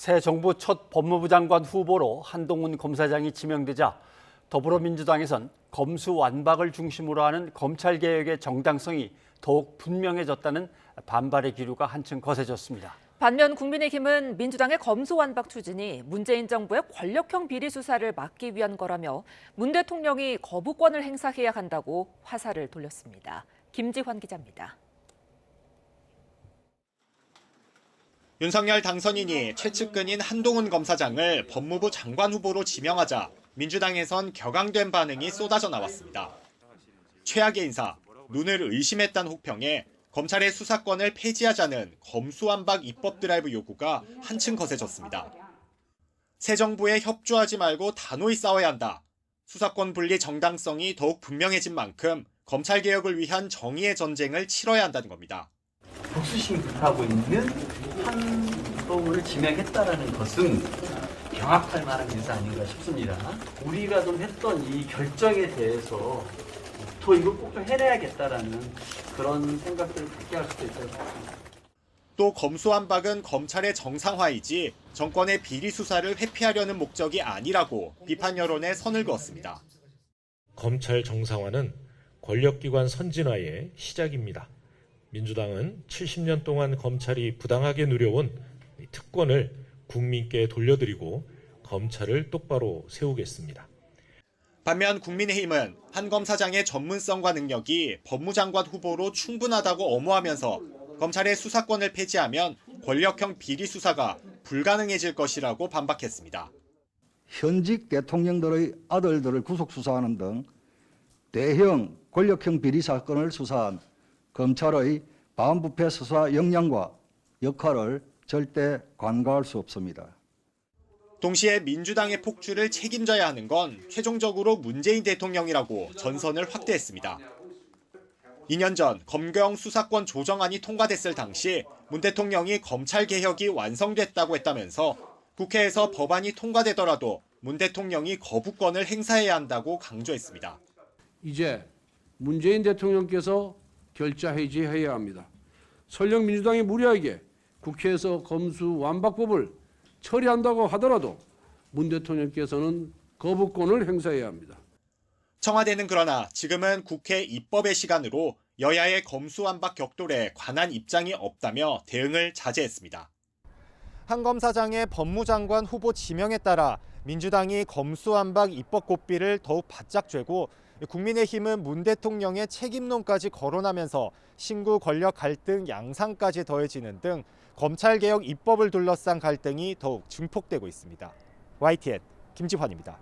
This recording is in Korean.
새 정부 첫 법무부 장관 후보로 한동훈 검사장이 지명되자 더불어민주당에선 검수완박을 중심으로 하는 검찰개혁의 정당성이 더욱 분명해졌다는 반발의 기류가 한층 거세졌습니다. 반면 국민의힘은 민주당의 검수완박 추진이 문재인 정부의 권력형 비리 수사를 막기 위한 거라며 문 대통령이 거부권을 행사해야 한다고 화살을 돌렸습니다. 김지환 기자입니다. 윤석열 당선인이 최측근인 한동훈 검사장을 법무부 장관 후보로 지명하자 민주당에선 격앙된 반응이 쏟아져 나왔습니다. 최악의 인사, 눈을 의심했다는 혹평에 검찰의 수사권을 폐지하자는 검수완박 입법 드라이브 요구가 한층 거세졌습니다. 새 정부에 협조하지 말고 단호히 싸워야 한다. 수사권 분리 정당성이 더욱 분명해진 만큼 검찰개혁을 위한 정의의 전쟁을 치러야 한다는 겁니다. 복수심하고 있는 한동훈을 지명했다라는 것은 경악할 만한 인사 아닌가 싶습니다. 우리가 좀 했던 이 결정에 대해서 더 이걸 꼭 좀 해내야겠다라는 그런 생각들을 갖게 할 수도 있다고 생각합니다. 또 검수완박은 검찰의 정상화이지 정권의 비리 수사를 회피하려는 목적이 아니라고 비판 여론에 선을 그었습니다. 검찰 정상화는 권력기관 선진화의 시작입니다. 민주당은 70년 동안 검찰이 부당하게 누려온 특권을 국민께 돌려드리고 검찰을 똑바로 세우겠습니다. 반면 국민의힘은 한 검사장의 전문성과 능력이 법무장관 후보로 충분하다고 엄호하면서 검찰의 수사권을 폐지하면 권력형 비리 수사가 불가능해질 것이라고 반박했습니다. 현직 대통령들의 아들들을 구속 수사하는 등 대형 권력형 비리 사건을 수사한 검찰의 반부패 수사 역량과 역할을 절대 간과할 수 없습니다. 동시에 민주당의 폭주를 책임져야 하는 건 최종적으로 문재인 대통령이라고 전선을 확대했습니다. 2년 전 검경 수사권 조정안이 통과됐을 당시 문 대통령이 검찰개혁이 완성됐다고 했다면서 국회에서 법안이 통과되더라도 문 대통령이 거부권을 행사해야 한다고 강조했습니다. 이제 문재인 대통령께서 결자 해지해야 합니다. 설령 민주당이 무리하게 국회에서 검수완박법을 처리한다고 하더라도 문 대통령께서는 거부권을 행사해야 합니다. 청와대는 그러나 지금은 국회 입법의 시간으로 여야의 검수완박 격돌에 관한 입장이 없다며 대응을 자제했습니다. 한 검사장의 법무장관 후보 지명에 따라 민주당이 검수완박 입법 고삐를 더욱 바짝 쥐고 국민의힘은 문 대통령의 책임론까지 거론하면서 신구 권력 갈등 양상까지 더해지는 등 검찰개혁 입법을 둘러싼 갈등이 더욱 증폭되고 있습니다. YTN 김지환입니다.